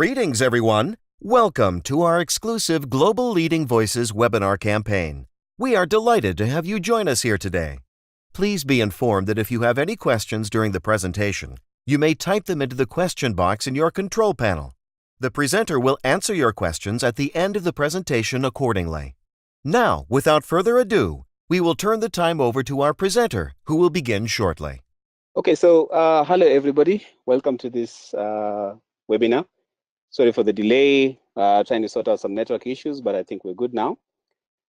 Greetings, everyone. Welcome to our exclusive Global Leading Voices webinar campaign. We are delighted to have you join us here today. Please be informed that if you have any questions during the presentation, you may type them into the question box in your control panel. The presenter will answer your questions at the end of the presentation accordingly. Now, without further ado, we will turn the time over to our presenter, who will begin shortly. Okay, so hello everybody. Welcome to this webinar. Sorry for the delay, trying to sort out some network issues, but I think we're good now.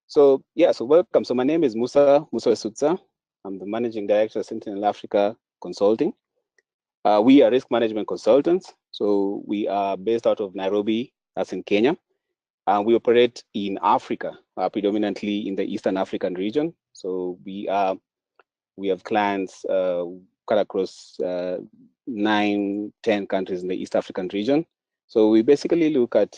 So yeah, so welcome. So my name is Musa Wesutsa. I'm the Managing Director of Sentinel Africa Consulting. We are risk management consultants. So we are based out of Nairobi, that's in Kenya. And we operate in Africa, predominantly in the Eastern African region. So we have clients cut across 9-10 countries in the East African region. So we basically look at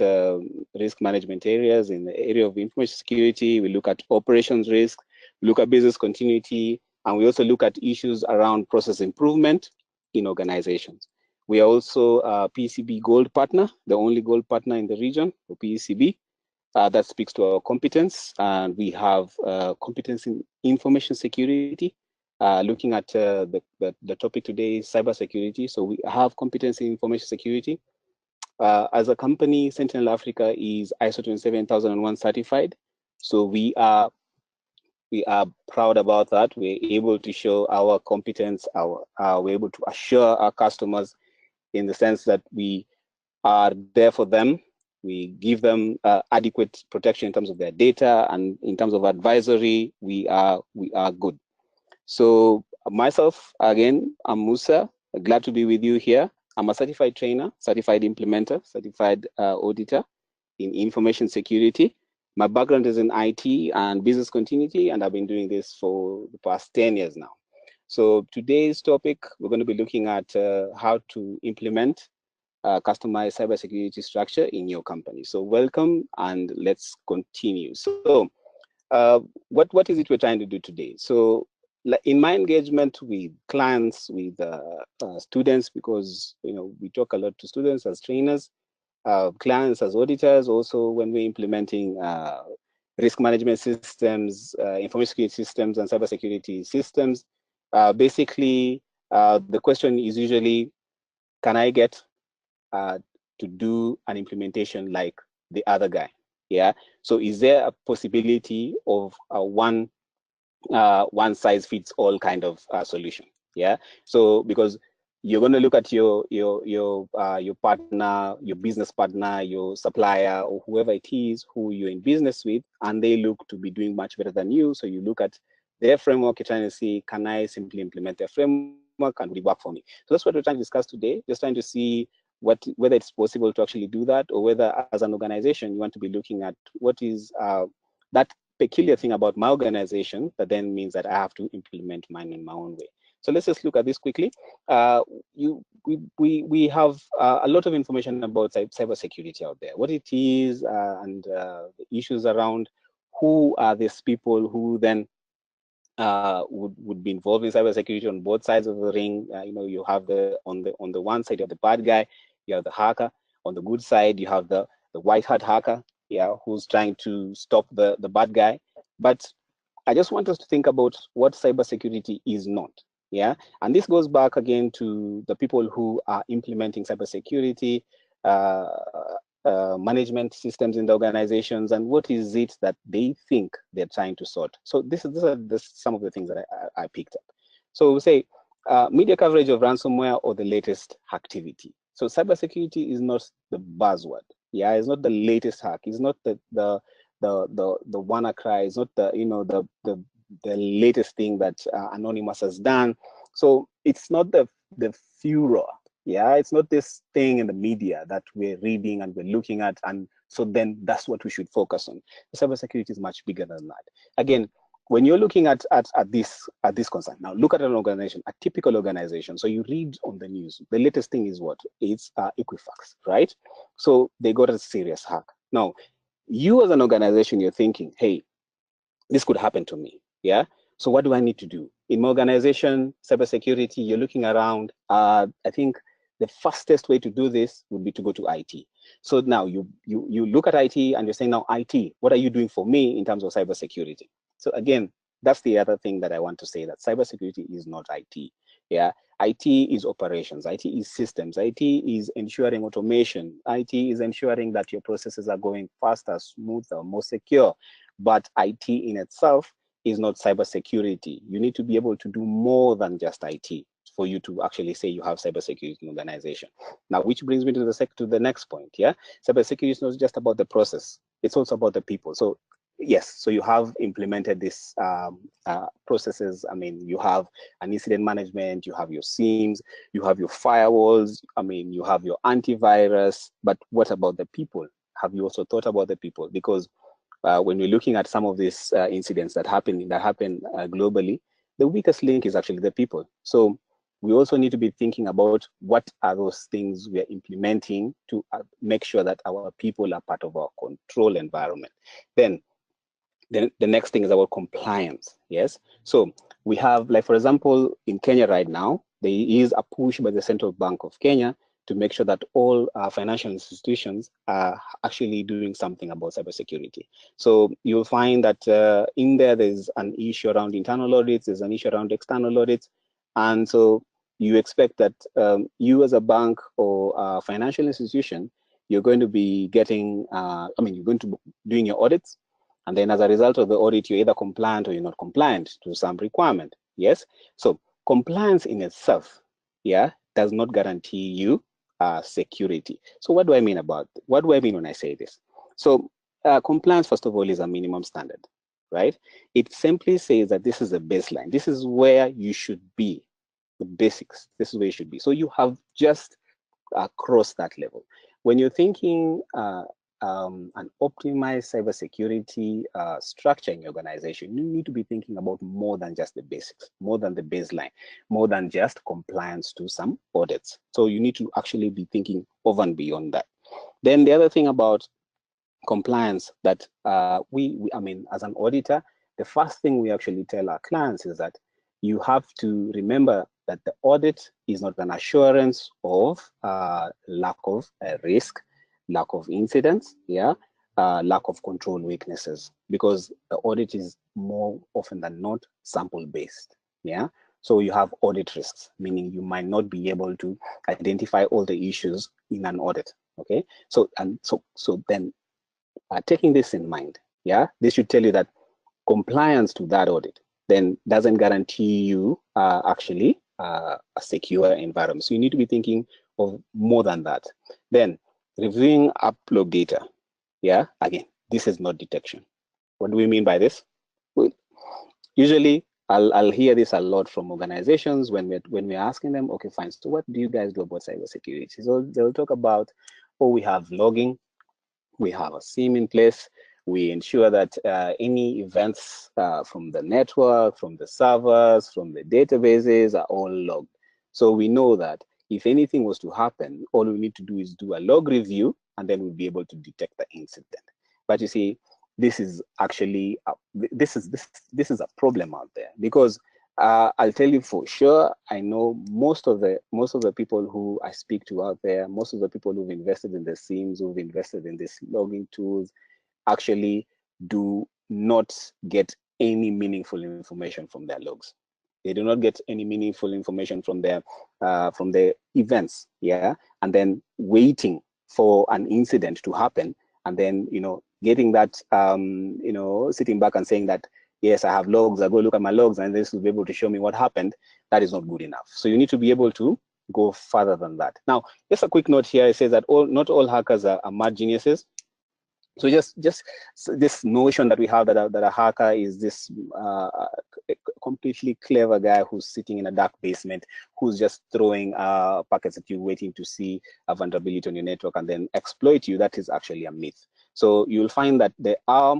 risk management areas in the area of information security. We look at operations risk, we look at business continuity, and we also look at issues around process improvement in organizations. We are also a PECB Gold partner, the only gold partner in the region for PECB. That speaks to our competence, and we have competence in information security. Looking at the topic today is cybersecurity. So we have competence in information security. As a company, Sentinel Africa is ISO 27001 certified. So we are proud about that. We're able to show our competence. We're able to assure our customers in the sense that we are there for them. We give them adequate protection in terms of their data, and in terms of advisory, we are good. So myself, again, I'm Musa. Glad to be with you here. I'm a certified trainer, certified implementer, certified auditor in information security. My background is in IT and business continuity, and I've been doing this for the past 10 years now. So today's topic, we're going to be looking at how to implement customized cybersecurity structure in your company. So welcome, and let's continue. So what is it we're trying to do today? So in my engagement with clients, with students, because we talk a lot to students as trainers, clients as auditors, also when we're implementing risk management systems, information security systems, and cybersecurity systems. Basically, the question is usually, can I get to do an implementation like the other guy? Yeah. So is there a possibility of a one size fits all kind of solution? Yeah. So because you're going to look at your partner, your business partner, your supplier, or whoever it is who you're in business with, and they look to be doing much better than you. So you look at their framework, you're trying to see, can I simply implement their framework and will it work for me? So that's what we're trying to discuss today. Just trying to see whether it's possible to actually do that, or whether as an organization you want to be looking at what is that peculiar thing about my organization that then means that I have to implement mine in my own way. So let's just look at this quickly. We have a lot of information about cybersecurity out there, what it is, and the issues around who are these people who then would be involved in cybersecurity on both sides of the ring. You have on the one side you have the bad guy, you have the hacker. On the good side, you have the white hat hacker, who's trying to stop the bad guy. But I just want us to think about what cybersecurity is not. Yeah, and this goes back again to the people who are implementing cybersecurity management systems in the organizations, and what is it that they think they're trying to sort. So these are some of the things that I picked up. So we say media coverage of ransomware or the latest activity. So cybersecurity is not the buzzword. Yeah, it's not the latest hack. It's not the WannaCry. It's not the latest thing that Anonymous has done. So it's not the furor. Yeah, it's not this thing in the media that we're reading and we're looking at, and so then that's what we should focus on. Cybersecurity is much bigger than that. Again, when you're looking at this concern, now look at an organization, a typical organization. So you read on the news, the latest thing is what? It's Equifax, right? So they got a serious hack. Now, you as an organization, you're thinking, hey, this could happen to me. Yeah. So what do I need to do? In my organization, cybersecurity, you're looking around. I think the fastest way to do this would be to go to IT. So now you look at IT and you're saying, now IT, what are you doing for me in terms of cybersecurity? So again, that's the other thing that I want to say, that cybersecurity is not IT. Yeah, IT is operations, IT is systems, IT is ensuring automation, IT is ensuring that your processes are going faster, smoother, more secure. But IT in itself is not cybersecurity. You need to be able to do more than just IT for you to actually say you have cybersecurity in organization. Now, which brings me to the next point. Yeah, cybersecurity is not just about the process; it's also about the people. So yes, so you have implemented these processes. I mean, you have an incident management, you have your SIEMs, you have your firewalls. I mean, you have your antivirus. But what about the people? Have you also thought about the people? Because when we're looking at some of these incidents that happen globally, the weakest link is actually the people. So we also need to be thinking about what are those things we are implementing to make sure that our people are part of our control environment. Then the next thing is about compliance. Yes. So we have, like, for example, in Kenya right now, there is a push by the Central Bank of Kenya to make sure that all financial institutions are actually doing something about cybersecurity. So you'll find that in there's an issue around internal audits, there's an issue around external audits. And so you expect that you as a bank or a financial institution, you're going to be getting, you're going to be doing your audits. And then as a result of the audit, you're either compliant or you're not compliant to some requirement. Yes. So compliance in itself, yeah, does not guarantee you security. So what do I mean when I say this? So compliance, first of all, is a minimum standard, right? It simply says that this is a baseline. This is where you should be, the basics. This is where you should be. So you have just crossed that level. When you're thinking an optimized cybersecurity structure in your organization, you need to be thinking about more than just the basics, more than the baseline, more than just compliance to some audits. So you need to actually be thinking over and beyond that. Then the other thing about compliance that as an auditor, the first thing we actually tell our clients is that you have to remember that the audit is not an assurance of lack of risk, lack of incidents, yeah, lack of control weaknesses, because the audit is more often than not sample-based, yeah. So you have audit risks, meaning you might not be able to identify all the issues in an audit, okay? So then taking this in mind, yeah, this should tell you that compliance to that audit then doesn't guarantee you actually a secure environment. So you need to be thinking of more than that. Then reviewing upload data. Yeah, again, this is not detection. What do we mean by this? Well, usually I'll hear this a lot from organizations when we're asking them, okay, fine, so what do you guys do about cybersecurity? So they'll talk about, oh, we have logging, we have a SIEM in place, we ensure that any events from the network, from the servers, from the databases are all logged. So we know that if anything was to happen, all we need to do is do a log review, and then we'll be able to detect the incident. But you see, this is actually this is a problem out there, because I'll tell you for sure, I know most of the people who I speak to out there, most of the people who've invested in the SIEMs, who've invested in these logging tools, actually do not get any meaningful information from their logs. They do not get any meaningful information from their events, yeah, and then waiting for an incident to happen, and then getting that sitting back and saying that, yes, I have logs, I go look at my logs and this will be able to show me what happened. That is not good enough. So you need to be able to go further than that. Now, just a quick note here, it says that not all hackers are mad geniuses. So just this notion that we have that a hacker is this completely clever guy who's sitting in a dark basement, who's just throwing packets at you, waiting to see a vulnerability on your network and then exploit you, that is actually a myth. So you'll find that there are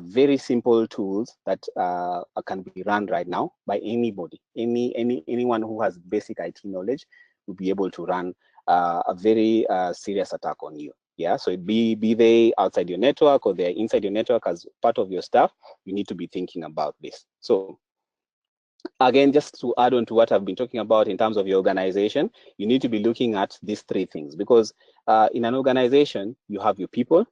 very simple tools that can be run right now by anybody. Anyone who has basic IT knowledge will be able to run a very serious attack on you. Yeah, so be they outside your network or they're inside your network as part of your staff, you need to be thinking about this. So again, just to add on to what I've been talking about in terms of your organization, you need to be looking at these three things, because in an organization, you have your people,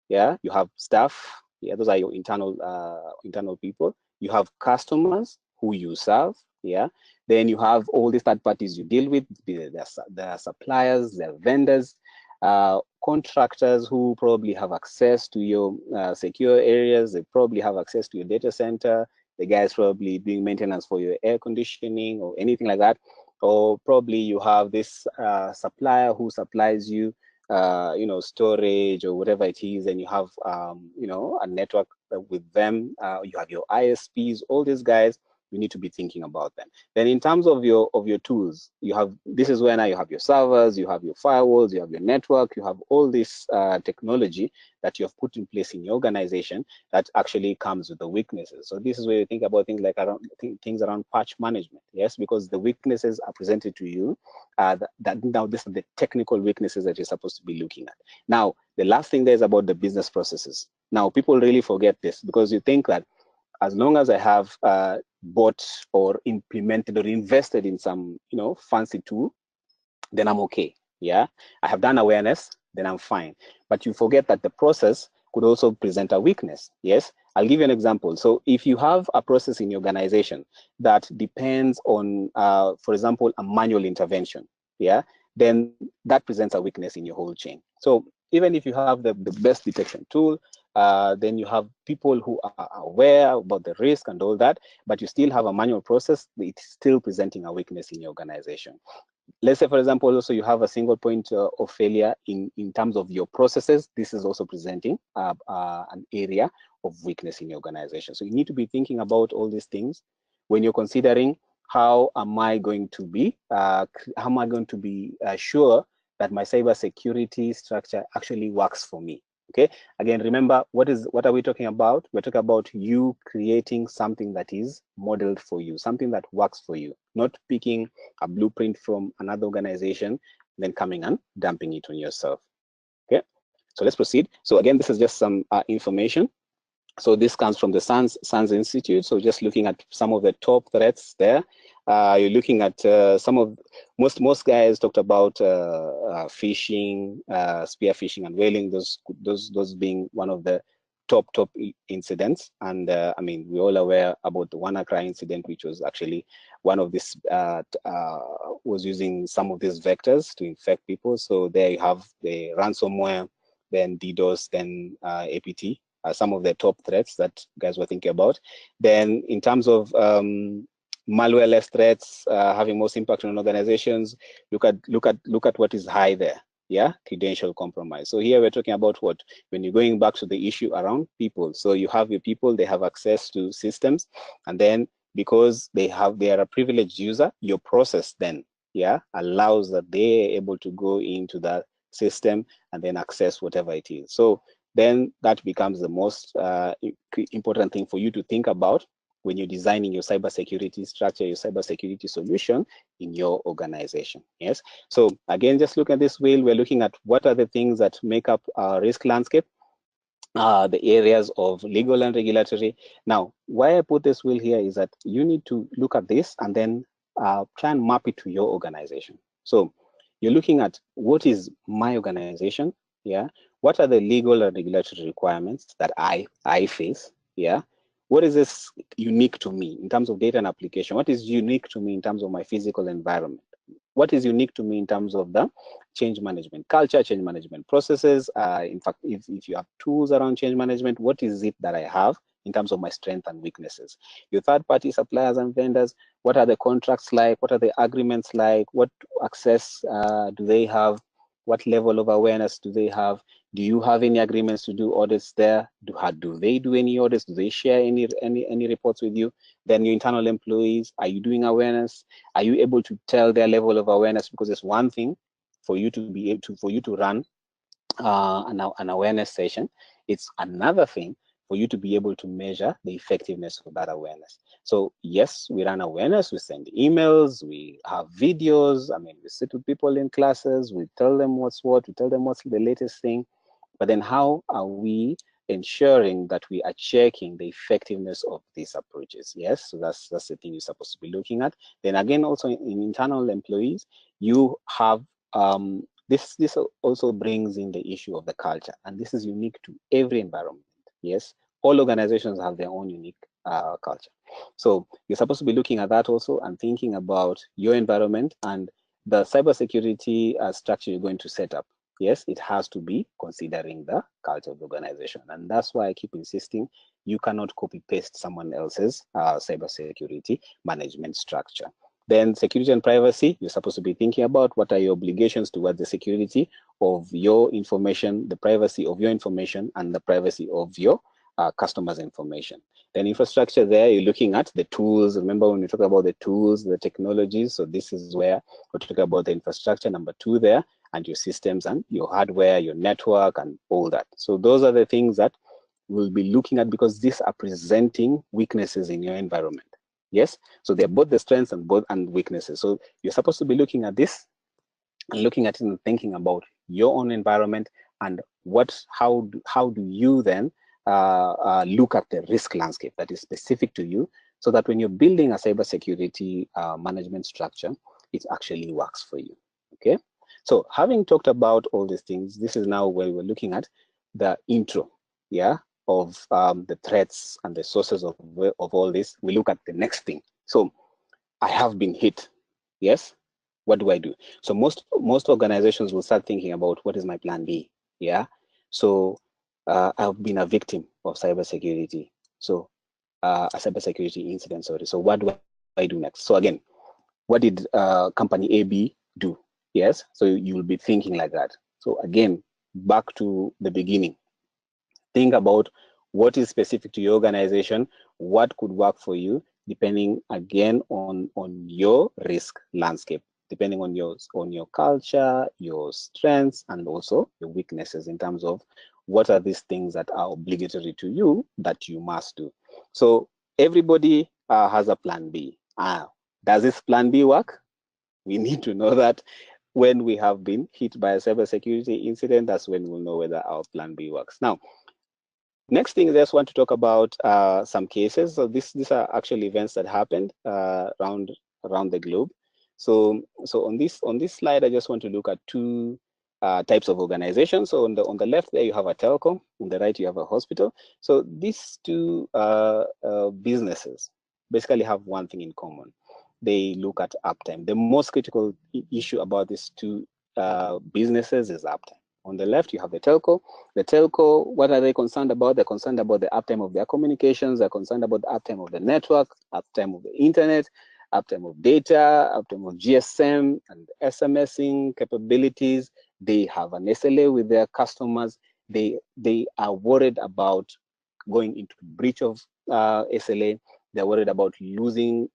yeah, you have staff, yeah, those are your internal people. You have customers who you serve, yeah. Then you have all these third parties you deal with, their suppliers, their vendors, contractors who probably have access to your secure areas. They probably have access to your data center. The guys probably doing maintenance for your air conditioning or anything like that. Or probably you have this supplier who supplies you storage or whatever it is, and you have, a network with them. You have your ISPs, all these guys, you need to be thinking about them. Then in terms of your tools, this is where now you have your servers, you have your firewalls, you have your network, you have all this technology that you have put in place in your organization that actually comes with the weaknesses. So this is where you think about things like things around patch management, yes, because the weaknesses are presented to you. Now these are the technical weaknesses that you're supposed to be looking at. Now, the last thing there is about the business processes. Now, people really forget this because you think that as long as I have bought or implemented or invested in some, fancy tool, then I'm okay. Yeah, I have done awareness, then I'm fine. But you forget that the process could also present a weakness. Yes, I'll give you an example. So if you have a process in your organization that depends on, for example, a manual intervention, yeah, then that presents a weakness in your whole chain. So even if you have the best detection tool, then you have people who are aware about the risk and all that, but you still have a manual process, it's still presenting a weakness in your organization. Let's say, for example, also you have a single point of failure in terms of your processes. This is also presenting an area of weakness in your organization. So you need to be thinking about all these things when you're considering how am I going to be sure that my cybersecurity structure actually works for me. Okay. Again, remember, what are we talking about? We're talking about you creating something that is modeled for you, something that works for you, not picking a blueprint from another organization, then coming and dumping it on yourself. Okay. So let's proceed. So again, this is just some information. So this comes from the SANS Institute. So just looking at some of the top threats there. You're looking at some of most guys talked about phishing, spear phishing, and whaling. Those being one of the top incidents. And I mean, we're all aware about the WannaCry incident, which was actually one of this was using some of these vectors to infect people. So there you have the ransomware, then DDoS, then APT. Some of the top threats that guys were thinking about. Then in terms of malware-less threats having most impact on organizations, look at what is high there. Yeah, credential compromise. So here we're talking about what, when you're going back to the issue around people. So you have your people, they have access to systems, and then because they are a privileged user, your process then, yeah, allows that they're able to go into that system and then access whatever it is. So then that becomes the most important thing for you to think about when you're designing your cybersecurity structure, your cybersecurity solution in your organization. Yes. So again, just look at this wheel. We're looking at what are the things that make up our risk landscape, the areas of legal and regulatory. Now, why I put this wheel here is that you need to look at this and then try and map it to your organization. So you're looking at what is my organization, yeah? What are the legal and regulatory requirements that I face, yeah? What is this unique to me in terms of data and application? What is unique to me in terms of my physical environment? What is unique to me in terms of the change management culture, change management processes? In fact, if you have tools around change management, what is it that I have in terms of my strengths and weaknesses? Your third-party suppliers and vendors, what are the contracts like? What are the agreements like? What access do they have? What level of awareness do they have? Do you have any agreements to do audits there? Do they do any audits? Do they share any reports with you? Then your internal employees, are you doing awareness? Are you able to tell their level of awareness? Because it's one thing for you to be able to, for you to run an awareness session. It's another thing for you to be able to measure the effectiveness of that awareness. So yes, we run awareness, we send emails, we have videos. I mean, we sit with people in classes, we tell them what's what, we tell them what's the latest thing. But then how are we ensuring that we are checking the effectiveness of these approaches. Yes, so that's the thing you're supposed to be looking at. Then again, also in internal employees, you have this also brings in the issue of the culture, and this is unique to every environment. Yes, all organizations have their own unique culture. So you're supposed to be looking at that also and thinking about your environment and the cybersecurity structure you're going to set up. Yes, it has to be considering the culture of the organization. And that's why I keep insisting you cannot copy paste someone else's cybersecurity management structure. Then security and privacy, you're supposed to be thinking about what are your obligations towards the security of your information, the privacy of your information, and the privacy of your customers' information. Then infrastructure there, you're looking at the tools. Remember when we talk about the tools, the technologies, so this is where we're talking about the infrastructure, number 2 there, and your systems and your hardware, your network, and all that. So those are the things that we'll be looking at because these are presenting weaknesses in your environment. Yes, so they're both the strengths and weaknesses. So you're supposed to be looking at this and looking at it and thinking about your own environment and how do you then look at the risk landscape that is specific to you, so that when you're building a cybersecurity management structure, it actually works for you. Okay, so having talked about all these things, this is now where we're looking at the intro, yeah, of the threats and the sources of all this. We look at the next thing. So I have been hit. Yes, what do I do? So most organizations will start thinking about what is my plan B. Yeah, so I've been a victim of cybersecurity. So a cybersecurity incident. Sorry. So what do I do next? So again, what did company AB do? Yes, so you will be thinking like that. So again, back to the beginning. Think about what is specific to your organization, what could work for you, depending again on your risk landscape, depending on your culture, your strengths, and also your weaknesses in terms of what are these things that are obligatory to you that you must do. So everybody has a plan B. Does this plan B work? We need to know that when we have been hit by a cybersecurity incident, that's when we'll know whether our plan B works. Now, next thing, I just want to talk about some cases. So these are actually events that happened around the globe. So on this slide, I just want to look at 2 types of organizations. So on the left there, you have a telco. On the right, you have a hospital. So these 2 businesses basically have one thing in common. They look at uptime. The most critical issue about these 2 businesses is uptime. On the left, you have the telco. The telco, what are they concerned about? They're concerned about the uptime of their communications. They're concerned about the uptime of the network, uptime of the internet, uptime of data, uptime of GSM and SMSing capabilities. They have an SLA with their customers. They are worried about going into breach of SLA. They're worried about losing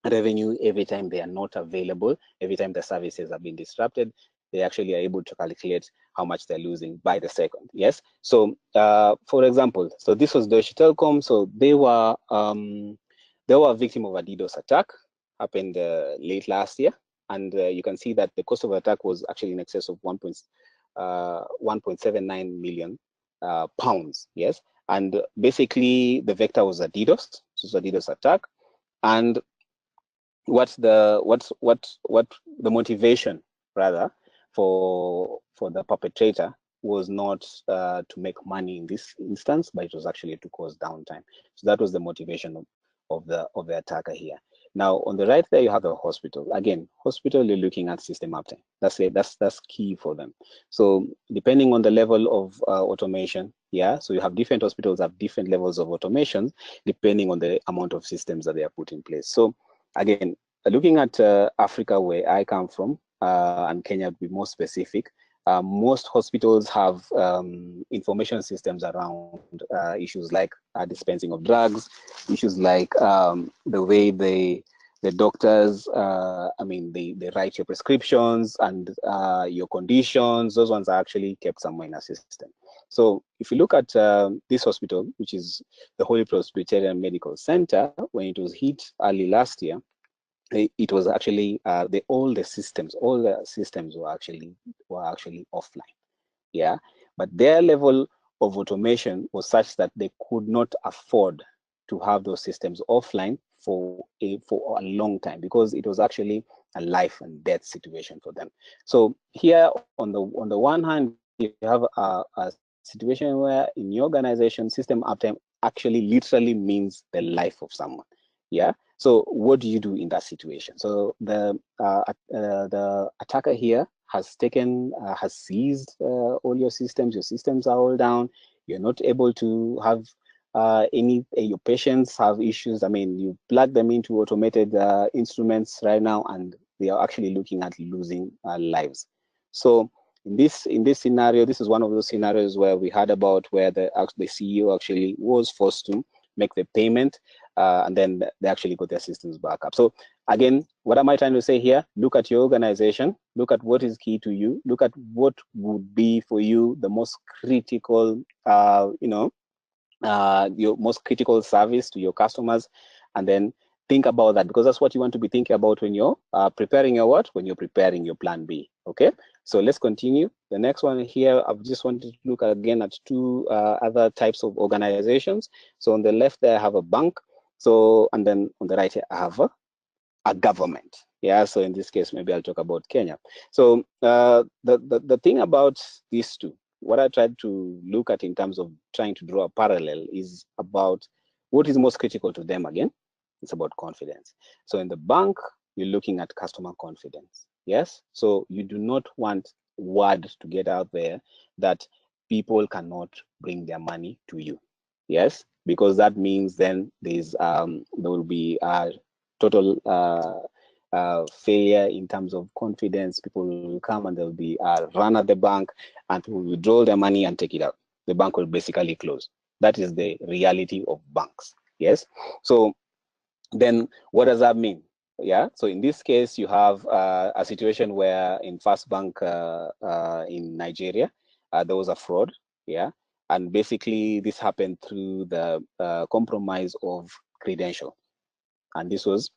revenue every time they are not available, every time the services have been disrupted. They actually are able to calculate how much they're losing by the second. Yes. So, for example, so this was Deutsche Telekom. So they were a victim of a DDoS attack. Happened late last year, and you can see that the cost of attack was actually in excess of 1.79 million pounds. Yes, and basically the vector was a DDoS. So it's a DDoS attack, and what the motivation rather for the perpetrator was not to make money in this instance, but it was actually to cause downtime. So that was the motivation of the attacker here. Now on the right there you have the hospital. Again, hospital, you're looking at system uptime. That's it. That's key for them. So depending on the level of automation, yeah. So you have different hospitals have different levels of automation depending on the amount of systems that they are put in place. So again, looking at Africa, where I come from, and Kenya to be more specific, most hospitals have information systems around issues like dispensing of drugs, issues like the way the doctors, they write your prescriptions and your conditions. Those ones are actually kept somewhere in a system. So if you look at this hospital, which is the Holy Presbyterian Medical Center, when it was hit early last year, it was actually all the systems were actually offline. Yeah, but their level of automation was such that they could not afford to have those systems offline for a long time, because it was actually a life and death situation for them. So here on the one hand, you have a situation where in your organization, system uptime actually literally means the life of someone. Yeah. So what do you do in that situation? So the attacker here has taken, has seized all your systems. Your systems are all down. You're not able to have your patients have issues. I mean, you plug them into automated instruments right now, and they are actually looking at losing lives. So in this scenario, this is one of those scenarios where we heard about where the CEO actually was forced to make the payment, and then they actually got their systems back up. So again, what am I trying to say here? Look at your organization, look at what is key to you, look at what would be for you the most critical, your most critical service to your customers, and then think about that, because that's what you want to be thinking about when you're preparing your what? When you're preparing your plan B. Okay, so let's continue. The next one here, I've just wanted to look again at two other types of organizations. So on the left there, I have a bank. So, and then on the right here, I have a government. Yeah, so in this case, maybe I'll talk about Kenya. So the thing about these two, what I tried to look at in terms of trying to draw a parallel is about what is most critical to them again. It's about confidence. So in the bank, you're looking at customer confidence. Yes, so you do not want word to get out there that people cannot bring their money to you. Yes, because that means then there will be total failure in terms of confidence. People will come and they'll be run at the bank and will withdraw their money and take it out. The bank will basically close. That is the reality of banks. Yes. So then what does that mean? Yeah. So in this case, you have a situation where in First Bank in Nigeria, there was a fraud. Yeah. And basically this happened through the compromise of credential. And this was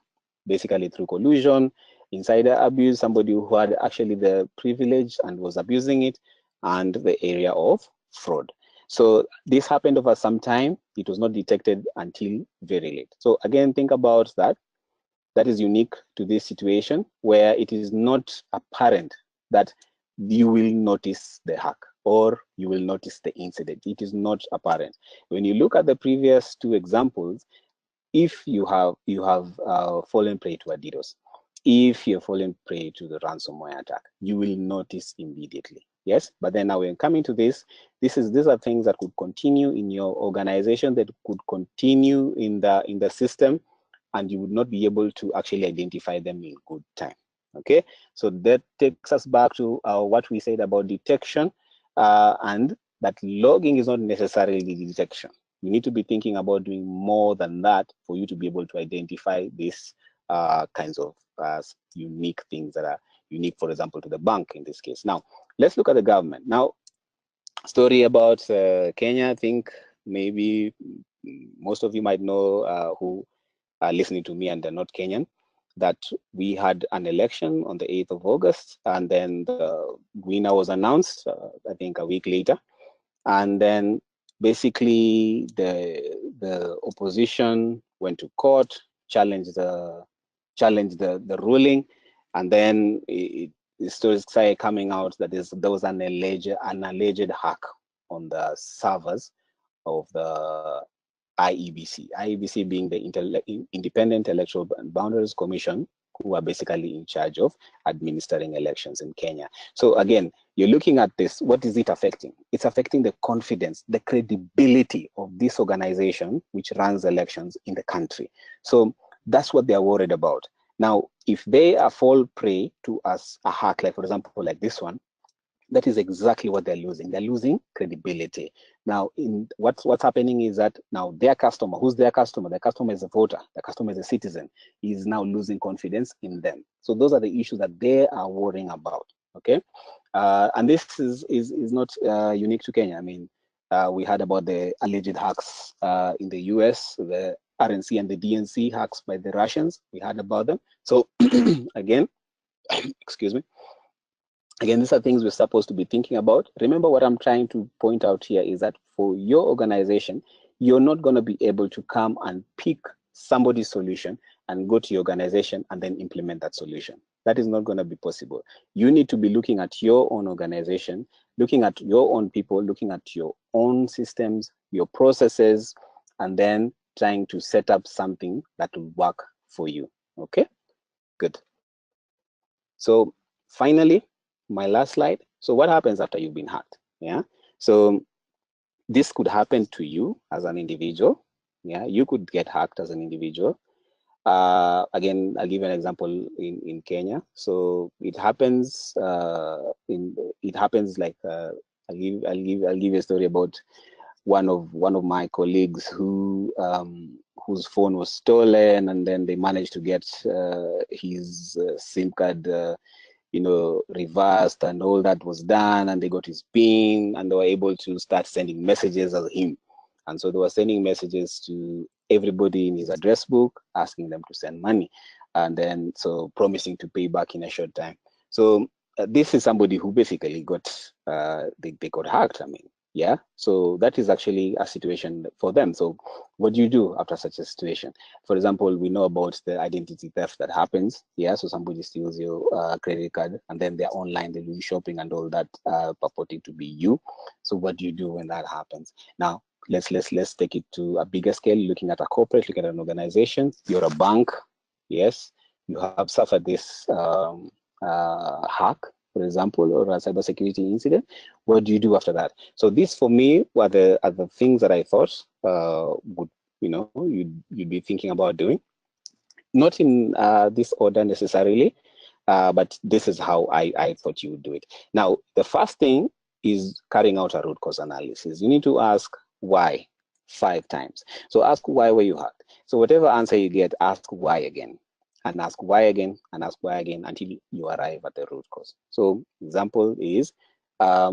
basically through collusion, insider abuse, somebody who had actually the privilege and was abusing it, and the area of fraud. So this happened over some time. It was not detected until very late. So again, think about that. That is unique to this situation where it is not apparent that you will notice the hack or you will notice the incident. It is not apparent. When you look at the previous two examples, if you have fallen prey to a DDoS, if you're fallen prey to the ransomware attack, you will notice immediately. Yes, but then now when coming to these are things that could continue in your organization, that could continue in the system, and you would not be able to actually identify them in good time. Okay, so that takes us back to what we said about detection, and that logging is not necessarily detection. You need to be thinking about doing more than that for you to be able to identify these kinds of unique things that are unique, for example, to the bank in this case. Now, let's look at the government. Now, story about Kenya, I think maybe most of you might know who are listening to me and they're not Kenyan, that we had an election on the 8th of August, and then the winner was announced, I think a week later. And then basically the opposition went to court, challenged the ruling, and then the stories started coming out that there was an alleged hack on the servers of the IEBC being the Independent Electoral Boundaries Commission, who are basically in charge of administering elections in Kenya. So again, you're looking at this, what is it affecting? It's affecting the confidence, the credibility of this organization which runs elections in the country. So that's what they're worried about. Now, if they fall prey to a hack, like for example, like this one, that is exactly what they're losing. They're losing credibility. Now, what's happening is that now their customer, who's their customer? Their customer is a voter. The customer is a citizen. Is now losing confidence in them. So those are the issues that they are worrying about. Okay, and this is not unique to Kenya. I mean, we heard about the alleged hacks in the US, the RNC and the DNC hacks by the Russians. We heard about them. So again, excuse me. Again, these are things we're supposed to be thinking about. Remember, what I'm trying to point out here is that for your organization, you're not going to be able to come and pick somebody's solution and go to your organization and then implement that solution. That is not going to be possible. You need to be looking at your own organization, looking at your own people, looking at your own systems, your processes, and then trying to set up something that will work for you. Okay, good. So finally, my last slide. So what happens after you've been hacked? Yeah. So this could happen to you as an individual. Yeah, you could get hacked as an individual. Again, I'll give you an example in Kenya. So it happens like I'll give you a story about one of my colleagues whose phone was stolen, and then they managed to get his SIM card reversed, and all that was done, and they got his PIN, and they were able to start sending messages as him. And so they were sending messages to everybody in his address book, asking them to send money, and then so promising to pay back in a short time. So this is somebody who basically got they got hacked. I mean, yeah. So that is actually a situation for them. So what do you do after such a situation? For example, we know about the identity theft that happens. Yeah, so somebody steals your credit card, and then they're online, they do shopping and all that, purporting to be you. So what do you do when that happens? Now, let's take it to a bigger scale. Looking at a corporate, looking at an organization. You're a bank. Yes, you have suffered this hack, for example, or a cybersecurity incident. What do you do after that? So this, for me, are the things that I thought would you'd be thinking about doing. Not in this order necessarily, but this is how I thought you would do it. Now, the first thing is carrying out a root cause analysis. You need to ask why 5 times. So ask why were you hacked. So whatever answer you get, ask why again, and ask why again, and ask why again until you arrive at the root cause. So example is I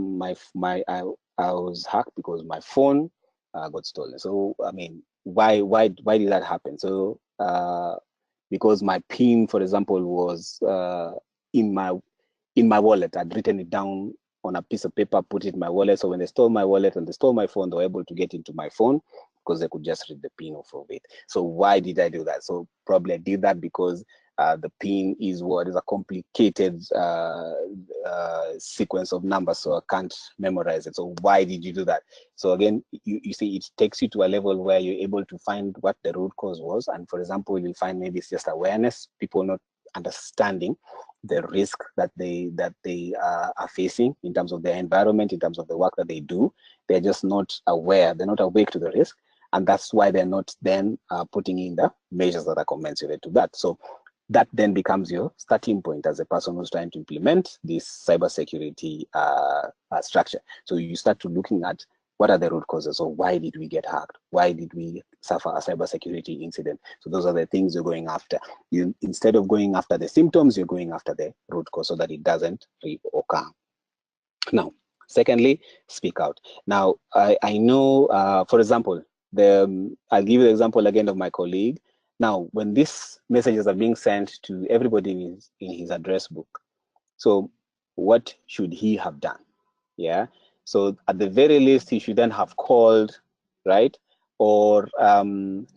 was hacked because my phone got stolen. So I mean, why did that happen? So because my PIN, for example, was in my wallet. I'd written it down on a piece of paper, put it in my wallet. So when they stole my wallet and they stole my phone, they were able to get into my phone because they could just read the PIN off of it. So why did I do that? So probably I did that because the PIN is a complicated sequence of numbers, so I can't memorize it. So why did you do that? So again, you see, it takes you to a level where you're able to find what the root cause was. And for example, you'll find maybe it's just awareness, people not understanding the risk that they are facing in terms of their environment, in terms of the work that they do. They're just not aware, they're not awake to the risk. And that's why they're not then putting in the measures that are commensurate to that. So that then becomes your starting point as a person who's trying to implement this cybersecurity structure. So you start to looking at what are the root causes, or why did we get hacked? Why did we suffer a cybersecurity incident? So those are the things you're going after. You, instead of going after the symptoms, you're going after the root cause so that it doesn't reoccur. Now, secondly, speak out. Now, I know, for example, I'll give you the example again of my colleague. Now, when these messages are being sent to everybody in his address book, so what should he have done? Yeah. So at the very least, he should then have called, right, or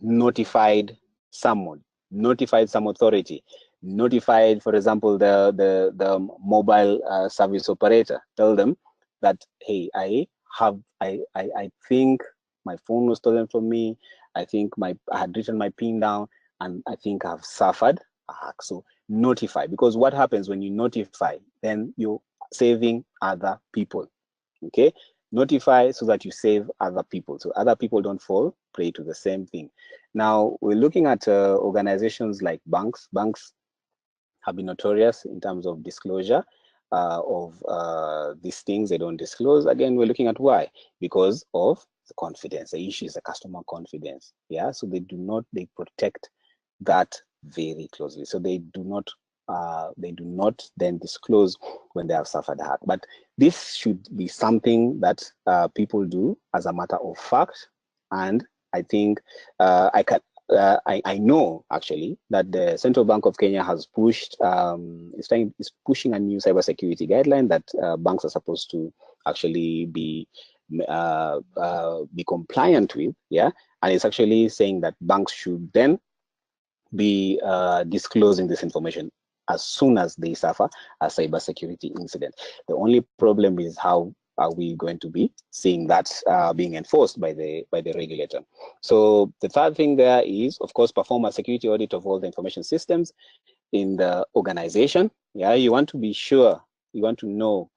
notified someone, notified some authority, notified, for example, the mobile service operator. Tell them that, hey, I think my phone was stolen from me. I think I had written my PIN down, and I think I've suffered a hack. So notify, because what happens when you notify, then you're saving other people. Okay, notify so that you save other people, so other people don't fall prey to the same thing. Now we're looking at organizations like banks. Banks have been notorious in terms of disclosure of these things. They don't disclose. Again, we're looking at why, because of the confidence. The issue is the customer confidence. Yeah, so they protect that very closely. So they do not then disclose when they have suffered a hack. But this should be something that people do as a matter of fact. And I think I know actually that the Central Bank of Kenya has pushed, is pushing a new cybersecurity guideline that banks are supposed to actually be compliant with, yeah, and it's actually saying that banks should then be disclosing this information as soon as they suffer a cybersecurity incident. The only problem is how are we going to be seeing that being enforced by the regulator. So the third thing there is, of course, perform a security audit of all the information systems in the organization. Yeah, you want to be sure, you want to know,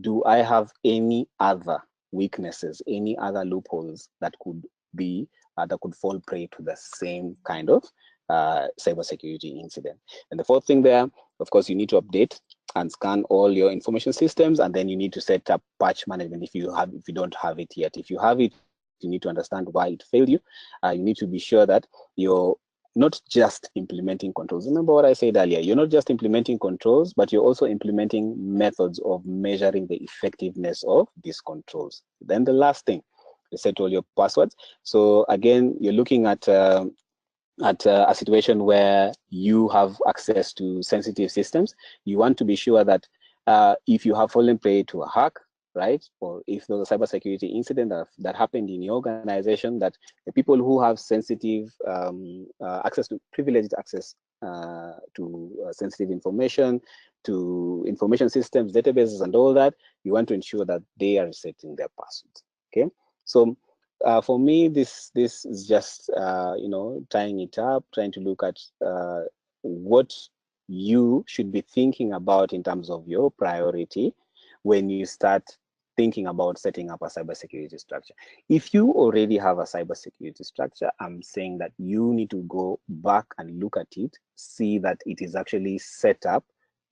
do I have any other weaknesses, any other loopholes that could be that could fall prey to the same kind of cybersecurity incident. And the fourth thing there, of course, you need to update and scan all your information systems, and then you need to set up patch management if you don't have it yet. If you have it, you need to understand why it failed you. You need to be sure that you're not just implementing controls. Remember what I said earlier, you're not just implementing controls, but you're also implementing methods of measuring the effectiveness of these controls. Then the last thing, you set all your passwords. So again, you're looking at a situation where you have access to sensitive systems. You want to be sure that if you have fallen prey to a hack, right, or if there's a cybersecurity incident that happened in your organization, that the people who have sensitive access to privileged access to sensitive information, to information systems, databases, and all that, you want to ensure that they are resetting their passwords. Okay, so for me, this is just tying it up, trying to look at what you should be thinking about in terms of your priority when you start thinking about setting up a cybersecurity structure. If you already have a cybersecurity structure, I'm saying that you need to go back and look at it, see that it is actually set up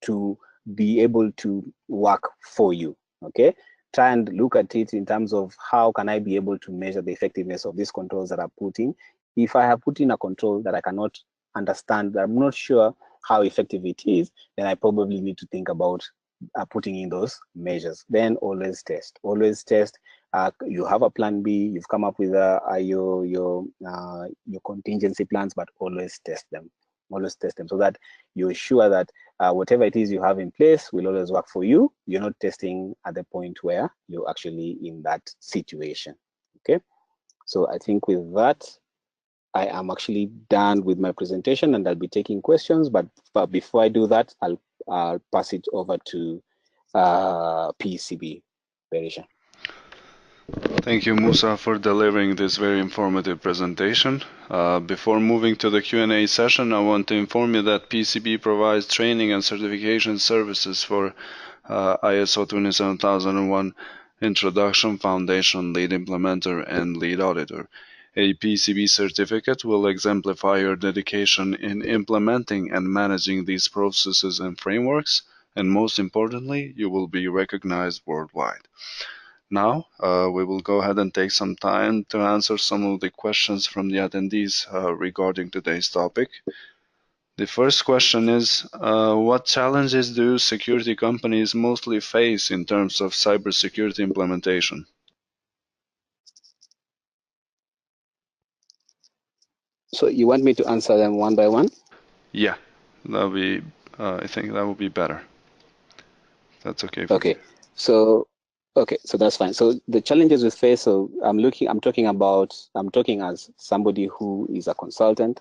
to be able to work for you. Okay, try and look at it in terms of how can I be able to measure the effectiveness of these controls that I put in. If I have put in a control that I cannot understand, that I'm not sure how effective it is, then I probably need to think about putting in those measures. Then always test. Always test. You have a plan B. You've come up with your contingency plans, but always test them. Always test them so that you're sure that whatever it is you have in place will always work for you. You're not testing at the point where you're actually in that situation. Okay. So I think with that, I am actually done with my presentation, and I'll be taking questions. But before I do that, I'll pass it over to PECB, Berisha. Thank you, Musa, for delivering this very informative presentation. Before moving to the Q&A session, I want to inform you that PECB provides training and certification services for ISO 27001 Introduction, Foundation, Lead Implementer, and Lead Auditor. A PECB certificate will exemplify your dedication in implementing and managing these processes and frameworks, and most importantly, you will be recognized worldwide. Now, we will go ahead and take some time to answer some of the questions from the attendees regarding today's topic. The first question is, what challenges do security companies mostly face in terms of cybersecurity implementation? So you want me to answer them one by one? Yeah, that'll be. I think that would be better. That's okay for you. Okay. So that's fine. So the challenges we face. So I'm talking as somebody who is a consultant.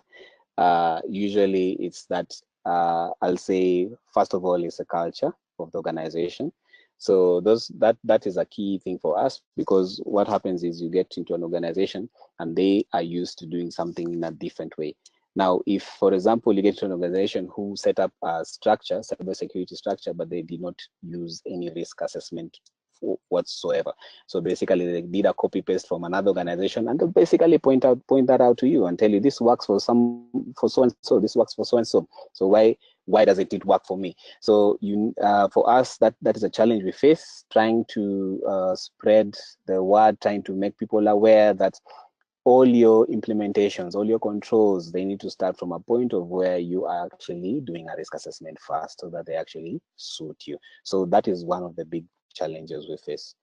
Usually, it's that I'll say first of all, it's a culture of the organization. So that is a key thing for us, because what happens is you get into an organization and they are used to doing something in a different way. Now, if, for example, you get to an organization who set up a structure, cybersecurity structure, but they did not use any risk assessment whatsoever. So basically, they did a copy paste from another organization, and they'll basically point that out to you and tell you this works for so and so, this works for so and so. So why doesn't it work for me? So for us, that is a challenge we face, trying to spread the word, trying to make people aware that all your implementations, all your controls, they need to start from a point of where you are actually doing a risk assessment first, so that they actually suit you. So that is one of the big challenges we face.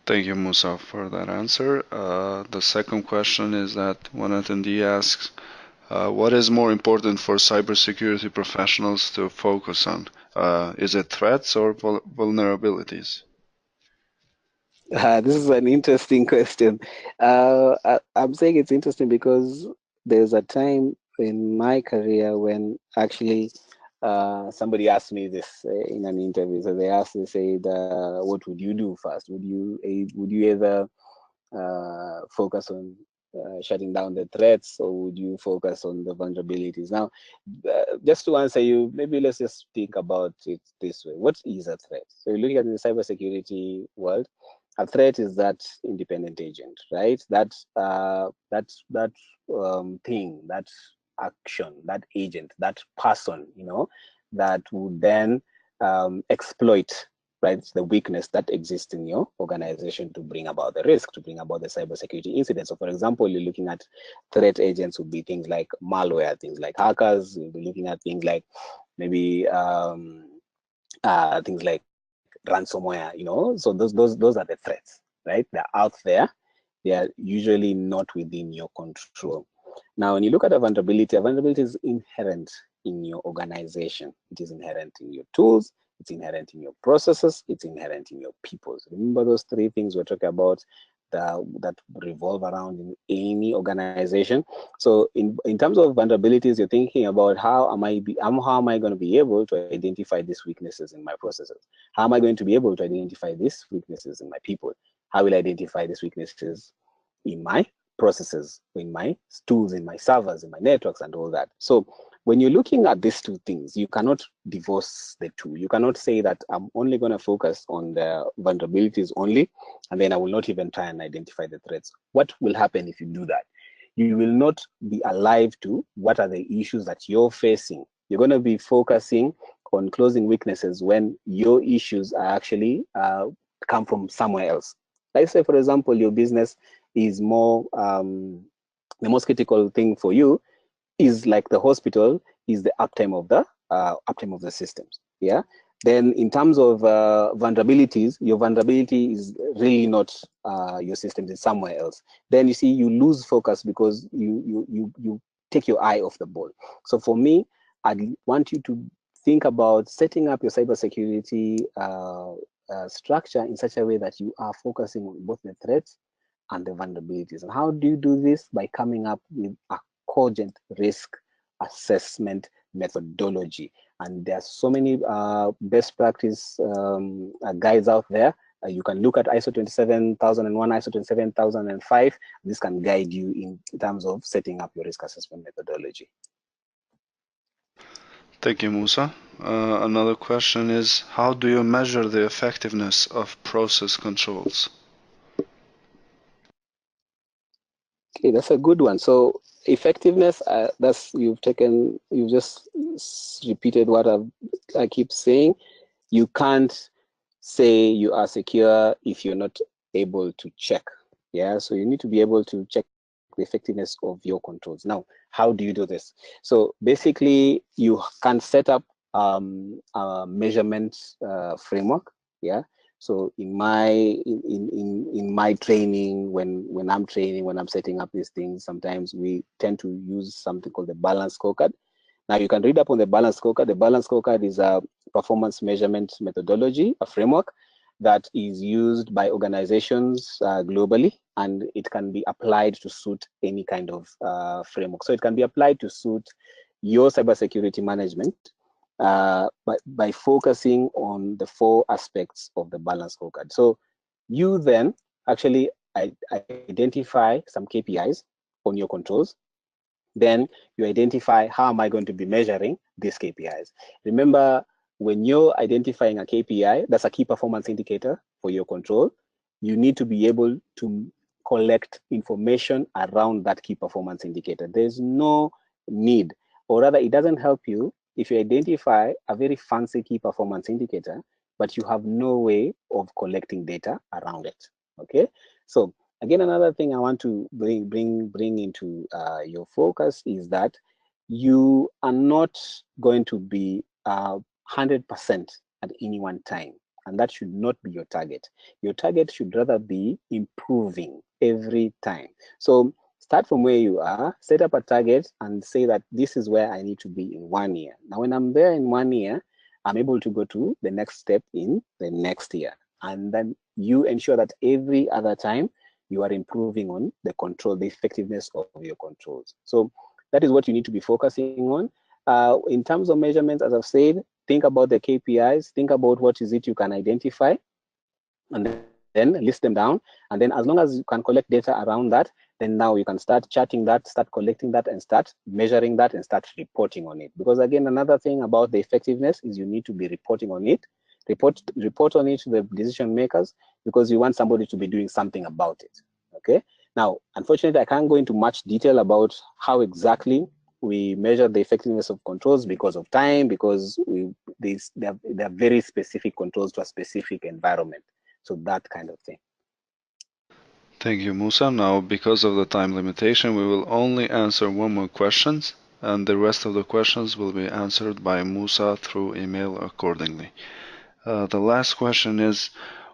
Thank you, Musa, for that answer. The second question is that one attendee asks, what is more important for cybersecurity professionals to focus on? Is it threats or vulnerabilities? This is an interesting question. I'm saying it's interesting because there's a time in my career when actually somebody asked me this in an interview. So they asked, they said, "What would you do first? Would you either focus on shutting down the threats, or would you focus on the vulnerabilities?" Now, just to answer you, maybe let's just think about it this way. What is a threat? So you're looking at the cybersecurity world. A threat is that independent agent, right? That thing, that action, that agent, that person, that would then exploit, right, the weakness that exists in your organization to bring about the risk, to bring about the cybersecurity incident. So, for example, you're looking at threat agents would be things like malware, things like hackers. You'll be looking at things like maybe things like ransomware. So those are the threats, right? They're out there. They are usually not within your control. Now, when you look at a vulnerability is inherent in your organization. It is inherent in your tools. It's inherent in your processes. It's inherent in your people. So remember those three things we're talking about that revolve around in any organization. So in terms of vulnerabilities, you're thinking about how am I going to be able to identify these weaknesses in my processes? How am I going to be able to identify these weaknesses in my people? How will I identify these weaknesses in my processes, in my tools, in my servers, in my networks, and all that? So when you're looking at these two things, you cannot divorce the two. You cannot say that I'm only going to focus on the vulnerabilities only, and then I will not even try and identify the threats. What will happen if you do that? You will not be alive to what are the issues that you're facing. You're going to be focusing on closing weaknesses when your issues are actually come from somewhere else. Like say, for example, your business is more, the most critical thing for you is like the hospital is the uptime of the systems. Yeah. Then in terms of vulnerabilities, your vulnerability is really not your systems, it's somewhere else. Then you see you lose focus because you take your eye off the ball. So for me, I'd want you to think about setting up your cybersecurity structure in such a way that you are focusing on both the threats and the vulnerabilities. And how do you do this? By coming up with a cogent risk assessment methodology. And there are so many best practice guides out there. You can look at ISO 27001, ISO 27005. This can guide you in terms of setting up your risk assessment methodology. Thank you, Musa. Another question is, how do you measure the effectiveness of process controls? Okay, that's a good one. So effectiveness, you've just repeated what I keep saying. You can't say you are secure if you're not able to check. Yeah, so you need to be able to check the effectiveness of your controls. Now, how do you do this? So basically, you can set up a measurement framework. Yeah. So in my training, when I'm training, when I'm setting up these things, sometimes we tend to use something called the balance scorecard. Now you can read up on the balance scorecard. The balance scorecard is a performance measurement methodology, a framework that is used by organizations globally, and it can be applied to suit any kind of framework. So it can be applied to suit your cybersecurity management by focusing on the 4 aspects of the balance scorecard. So you then actually identify some KPIs on your controls. Then you identify how am I going to be measuring these KPIs. Remember, when you're identifying a KPI, that's a key performance indicator for your control, you need to be able to collect information around that key performance indicator. There's no need, or rather it doesn't help you if you identify a very fancy key performance indicator, but you have no way of collecting data around it, okay? So again, another thing I want to bring into your focus is that you are not going to be 100% at any one time. and that should not be your target. Your target should rather be improving every time. So start from where you are, set up a target, and say that this is where I need to be in 1 year. Now, when I'm there in 1 year, I'm able to go to the next step in the next year. And then you ensure that every other time you are improving on the control, the effectiveness of your controls. So that is what you need to be focusing on. In terms of measurements, as I've said, think about the KPIs, think about what is it you can identify, and then list them down. And then as long as you can collect data around that, then now you can start charting that, start collecting that, and start measuring that, and start reporting on it. Because again, another thing about the effectiveness is you need to be reporting on it. Report on it to the decision makers, because you want somebody to be doing something about it. Okay. Now, unfortunately, I can't go into much detail about how exactly we measure the effectiveness of controls because of time, because they're very specific controls to a specific environment. So that kind of thing. Thank you, Musa. Now, because of the time limitation, we will only answer one more question, and the rest of the questions will be answered by Musa through email accordingly. The last question is,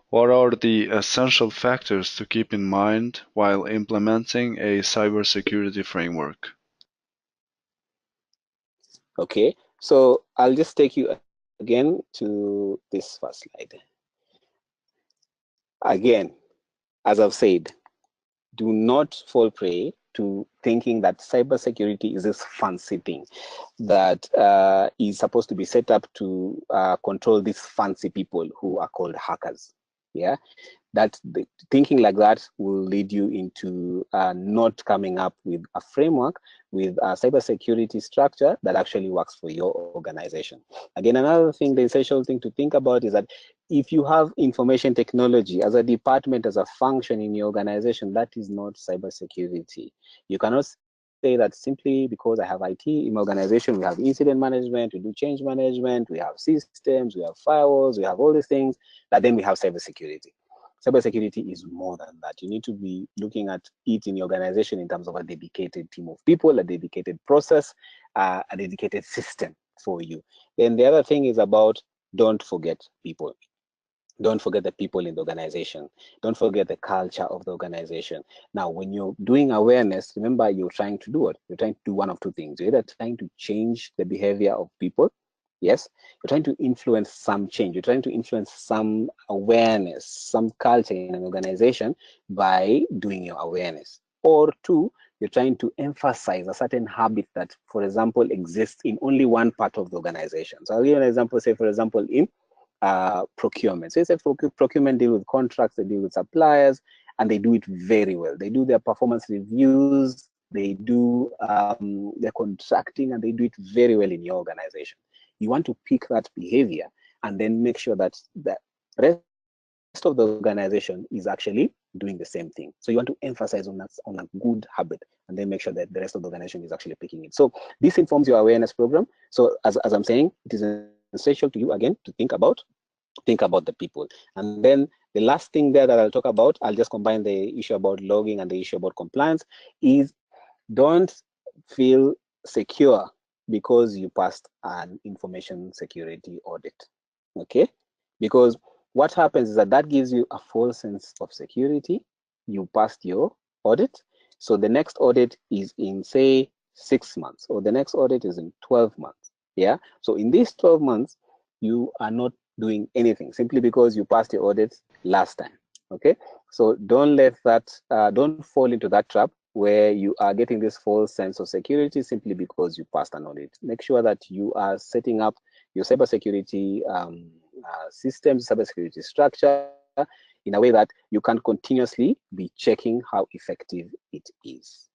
what are the essential factors to keep in mind while implementing a cybersecurity framework? Okay, so I'll just take you again to this first slide. Again, as I've said, do not fall prey to thinking that cybersecurity is this fancy thing that is supposed to be set up to control these fancy people who are called hackers. Yeah, thinking like that will lead you into not coming up with a framework, with a cybersecurity structure that actually works for your organization. Again, another thing, the essential thing to think about is that if you have information technology as a department, as a function in your organization, that is not cybersecurity. You cannot say that simply because I have IT in my organization, we have incident management, we do change management, we have systems, we have firewalls, we have all these things, that then we have cybersecurity. Cybersecurity is more than that. You need to be looking at it in your organization in terms of a dedicated team of people, a dedicated process, a dedicated system for you. Then the other thing is about, don't forget people. Don't forget the people in the organization. Don't forget the culture of the organization. Now, when you're doing awareness, remember you're trying to do what? You're trying to do one of two things. You're either trying to change the behavior of people. Yes, you're trying to influence some change. You're trying to influence some awareness, some culture in an organization by doing your awareness. Or two, you're trying to emphasize a certain habit that, for example, exists in only one part of the organization. So I'll give you an example, say, for example, in procurement. So it's a procurement deal with contracts, they deal with suppliers, and they do it very well. They do their performance reviews, they do their contracting, and they do it very well in your organization. You want to pick that behavior and then make sure that the rest of the organization is actually doing the same thing. So you want to emphasize on a good habit and then make sure that the rest of the organization is actually picking it. So this informs your awareness program. So as I'm saying, it is essential to you, again, to think about the people. And then the last thing there that I'll talk about, I'll just combine the issue about logging and the issue about compliance, is don't feel secure because you passed an information security audit. Okay, because what happens is that gives you a false sense of security. You passed your audit, so the next audit is in, say, 6 months, or the next audit is in 12 months. Yeah, so in these 12 months, you are not doing anything simply because you passed your audit last time. Okay, so don't let that, don't fall into that trap where you are getting this false sense of security simply because you passed an audit. Make sure that you are setting up your cybersecurity systems, cybersecurity structure in a way that you can continuously be checking how effective it is.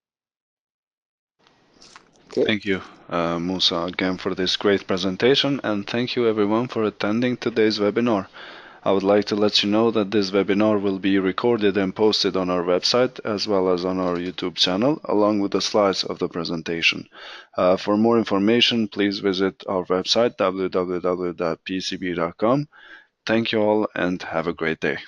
Okay. Thank you, Musa, again for this great presentation, and thank you everyone for attending today's webinar. I would like to let you know that this webinar will be recorded and posted on our website as well as on our YouTube channel, along with the slides of the presentation. For more information, please visit our website www.pecb.com. Thank you all and have a great day.